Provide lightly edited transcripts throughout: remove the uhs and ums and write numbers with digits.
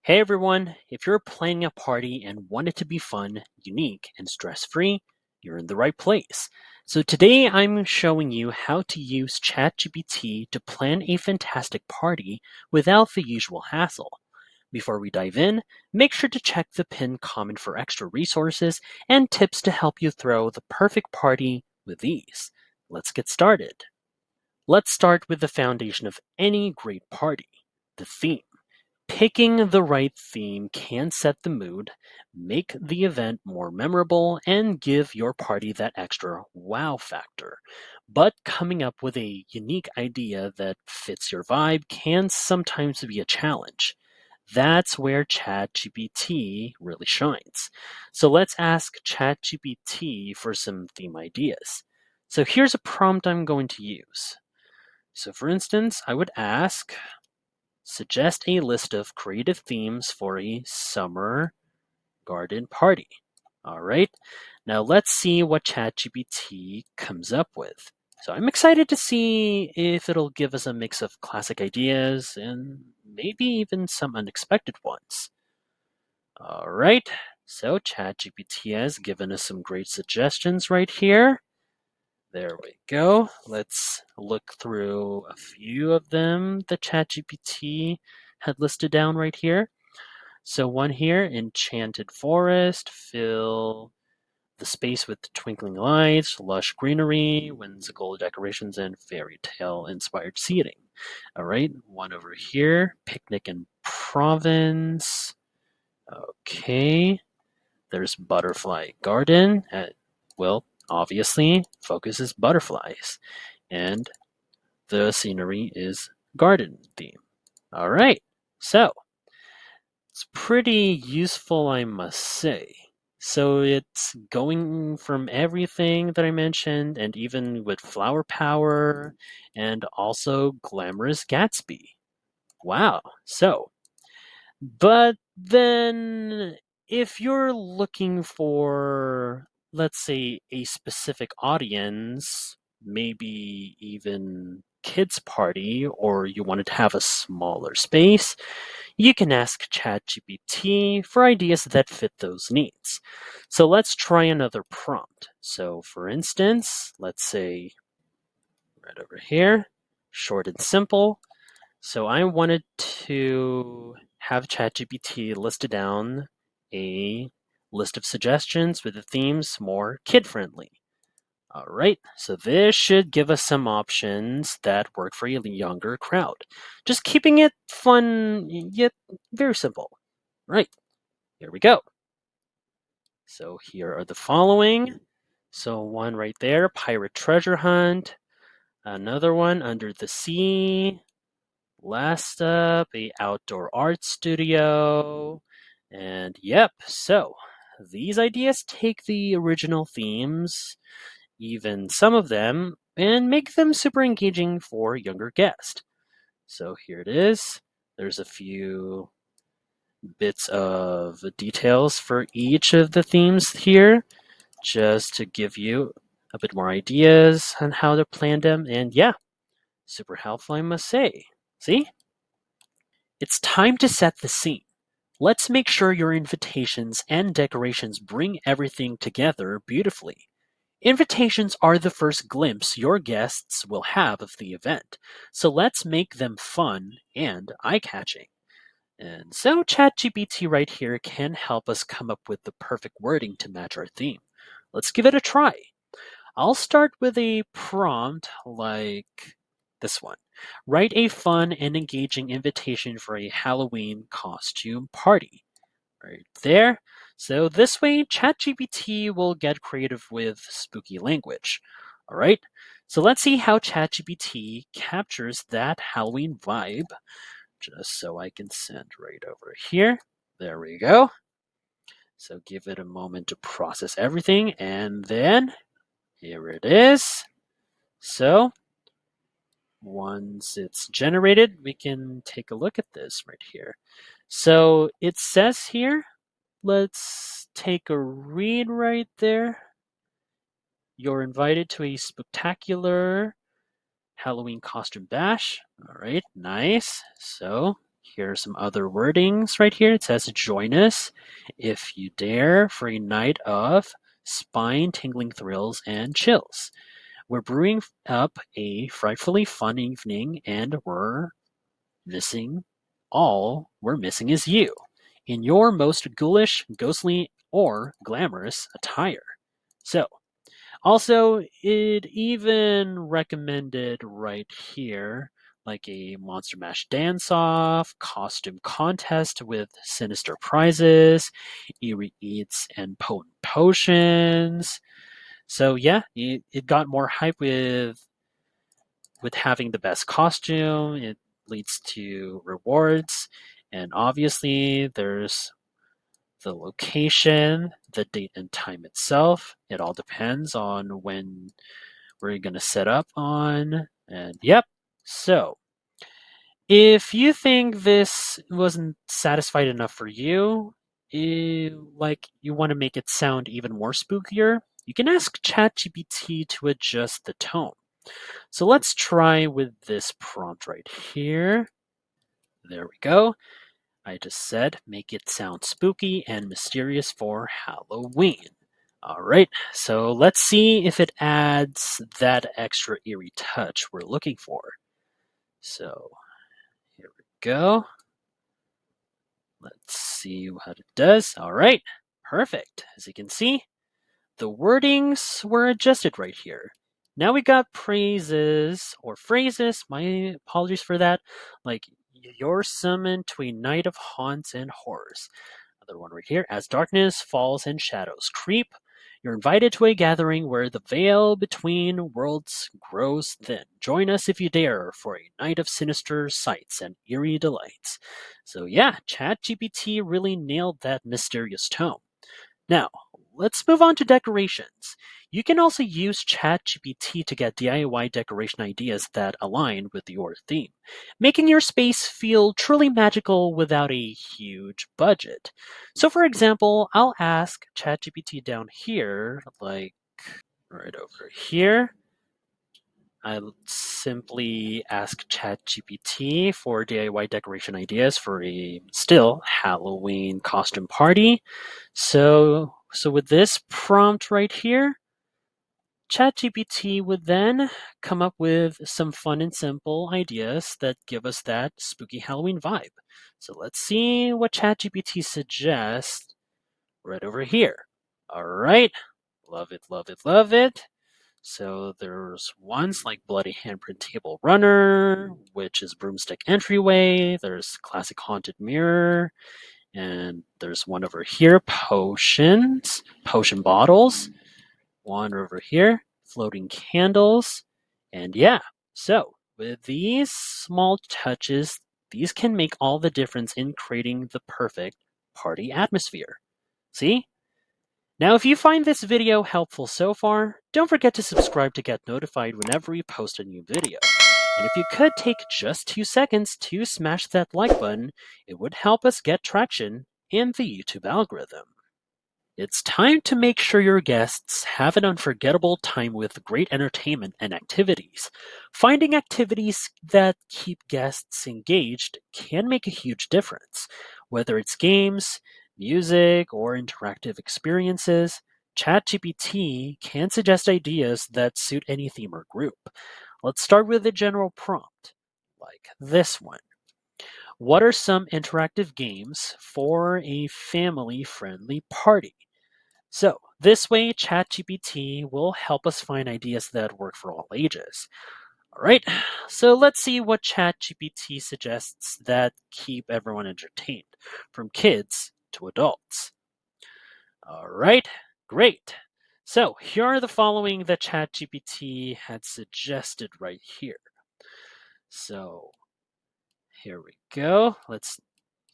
Hey everyone, if you're planning a party and want it to be fun, unique, and stress free, you're in the right place. So today I'm showing you how to use ChatGPT to plan a fantastic party without the usual hassle. Before we dive in, make sure to check the pinned comment for extra resources and tips to help you throw the perfect party with ease. Let's get started. Let's start with the foundation of any great party, the theme. Picking the right theme can set the mood, make the event more memorable, and give your party that extra wow factor. But coming up with a unique idea that fits your vibe can sometimes be a challenge. That's where ChatGPT really shines. So let's ask ChatGPT for some theme ideas. So here's a prompt I'm going to use. So for instance, I would ask, suggest a list of creative themes for a summer garden party. All right, now let's see what ChatGPT comes up with. So I'm excited to see if it'll give us a mix of classic ideas and maybe even some unexpected ones. All right, so ChatGPT has given us some great suggestions right here. There we go. Let's look through a few of them that ChatGPT had listed down right here. So one here, enchanted forest, fill the space with twinkling lights, lush greenery, whimsical decorations, and fairy tale inspired seating. All right, one over here, picnic in Provence. Okay, there's butterfly garden. Well, obviously, focus is butterflies, and the scenery is garden theme. All right, so it's pretty useful, I must say. So it's going from everything that I mentioned, and even with flower power, and also glamorous Gatsby. Wow. So, but then if you're looking for, let's say, a specific audience, maybe even kids party, or you wanted to have a smaller space, you can ask ChatGPT for ideas that fit those needs. So let's try another prompt. So for instance, let's say right over here, short and simple. So I wanted to have ChatGPT listed down a list of suggestions with the themes more kid friendly. All right, so this should give us some options that work for a younger crowd. Just keeping it fun yet very simple. Right, here we go. So here are the following. So one right there, pirate treasure hunt. Another one, under the sea. Last up, a outdoor art studio. And yep, so these ideas take the original themes, even some of them, and make them super engaging for younger guests. So here it is. There's a few bits of details for each of the themes here, just to give you a bit more ideas on how to plan them. And yeah, super helpful, I must say. See? It's time to set the scene. Let's make sure your invitations and decorations bring everything together beautifully. Invitations are the first glimpse your guests will have of the event, so let's make them fun and eye-catching. And so ChatGPT right here can help us come up with the perfect wording to match our theme. Let's give it a try. I'll start with a prompt like this one. Write a fun and engaging invitation for a Halloween costume party. Right there. So this way, ChatGPT will get creative with spooky language. All right. So let's see how ChatGPT captures that Halloween vibe. Just so I can send right over here. There we go. So give it a moment to process everything, and then here it is. So once it's generated, we can take a look at this right here. So it says here, let's take a read right there. You're invited to a spectacular Halloween costume bash. All right, nice. So Here's some other wordings right here. It says, join us if you dare for a night of spine-tingling thrills and chills. We're brewing up a frightfully fun evening, and missing we're missing is you, in your most ghoulish, ghostly, or glamorous attire. So, also, it even recommended right here, like a Monster Mash dance off, costume contest with sinister prizes, eerie eats, and potent potions. So yeah, it got more hype with having the best costume. It leads to rewards, and obviously there's the location, the date and time itself. It all depends on when we're going to set up on. And yep. So if you think this wasn't satisfied enough for you, like you want to make it sound even more spookier, you can ask ChatGPT to adjust the tone. So let's try with this prompt right here. There we go. I just said make it sound spooky and mysterious for Halloween. All right, so let's see if it adds that extra eerie touch we're looking for. So here we go. Let's see what it does. All right, perfect. As you can see, the wordings were adjusted right here. Now we got praises or phrases, my apologies for that, like you're summoned to a night of haunts and horrors. Another one right here. As darkness falls and shadows creep, you're invited to a gathering where the veil between worlds grows thin. Join us if you dare for a night of sinister sights and eerie delights. So yeah, ChatGPT really nailed that mysterious tone. Now, let's move on to decorations. You can also use ChatGPT to get DIY decoration ideas that align with your theme, making your space feel truly magical without a huge budget. So, for example, I'll ask ChatGPT down here, like right over here. I'll simply ask ChatGPT for DIY decoration ideas for a still Halloween costume party. So with this prompt right here, ChatGPT would then come up with some fun and simple ideas that give us that spooky Halloween vibe. So let's see what ChatGPT suggests right over here. All right. Love it, love it, love it. So there's ones like Bloody Handprint Table Runner, which is Broomstick Entryway. There's Classic Haunted Mirror. And there's one over here, potion bottles. One over here, floating candles. And yeah, so with these small touches, these can make all the difference in creating the perfect party atmosphere. See? Now, if you find this video helpful so far, don't forget to subscribe to get notified whenever we post a new video. And if you could take just 2 seconds to smash that like button, it would help us get traction in the YouTube algorithm. It's time to make sure your guests have an unforgettable time with great entertainment and activities. Finding activities that keep guests engaged can make a huge difference. Whether it's games, music, or interactive experiences, ChatGPT can suggest ideas that suit any theme or group. Let's start with a general prompt, like this one. What are some interactive games for a family-friendly party? So, this way, ChatGPT will help us find ideas that work for all ages. All right, so let's see what ChatGPT suggests that keep everyone entertained, from kids to adults. All right, great. So, here are the following that ChatGPT had suggested right here. So, here we go. Let's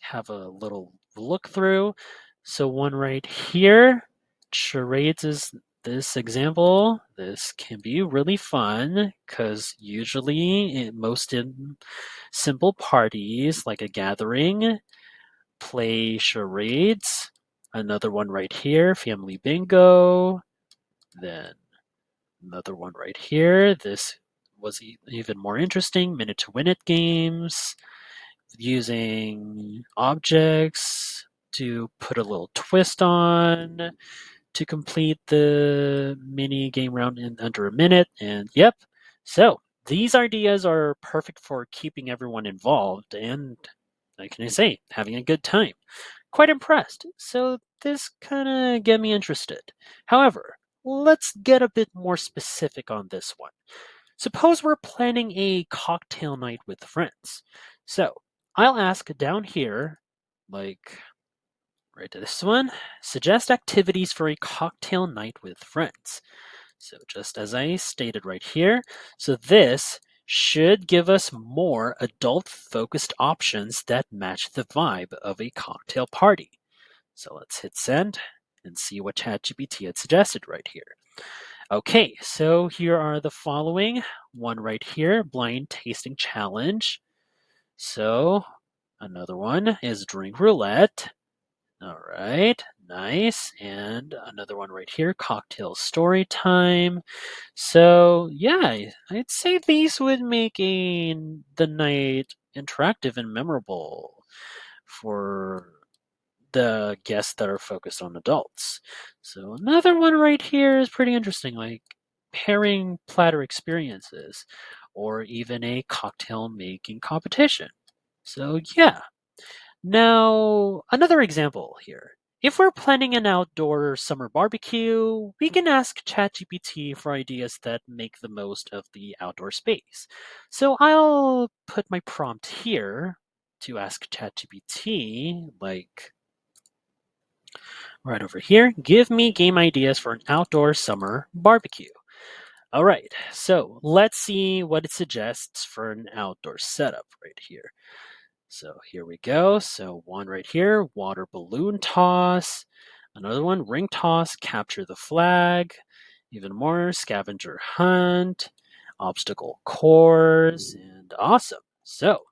have a little look through. So one right here, charades is this example. This can be really fun because usually most in simple parties like a gathering, play charades. Another one right here, family bingo. Then another one right here. This was even more interesting, minute to win it games. using objects to put a little twist on to complete the mini game round in under a minute. And yep, so these ideas are perfect for keeping everyone involved and, like can I say, having a good time. Quite impressed. So this kind of get me interested. However, let's get a bit more specific on this one. Suppose we're planning a cocktail night with friends. So I'll ask down here, like right to this one, suggest activities for a cocktail night with friends. So just as I stated right here, so this should give us more adult-focused options that match the vibe of a cocktail party. So let's hit send and see what ChatGPT had suggested right here. Okay, so here are the following. One right here, blind tasting challenge. So another one is drink roulette. All right, nice. And another one right here, cocktail story time. So yeah, I'd say these would make the night interactive and memorable for the guests that are focused on adults. So another one right here is pretty interesting, like pairing platter experiences or even a cocktail making competition. So yeah, now, another example here. If we're planning an outdoor summer barbecue, we can ask ChatGPT for ideas that make the most of the outdoor space. So I'll put my prompt here to ask ChatGPT, like right over here, give me game ideas for an outdoor summer barbecue. All right, so let's see what it suggests for an outdoor setup right here. So here we go. So one right here, water balloon toss. Another one, ring toss, capture the flag. Even more, scavenger hunt, obstacle course, and awesome. So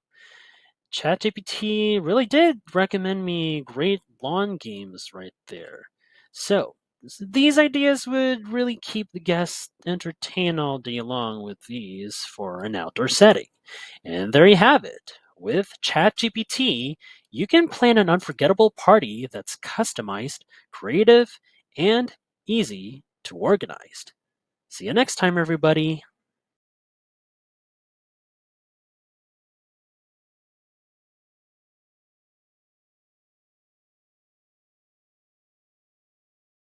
ChatGPT really did recommend me great lawn games right there. So these ideas would really keep the guests entertained all day long with these for an outdoor setting. And there you have it. With ChatGPT, you can plan an unforgettable party that's customized, creative, and easy to organize. See you next time, everybody.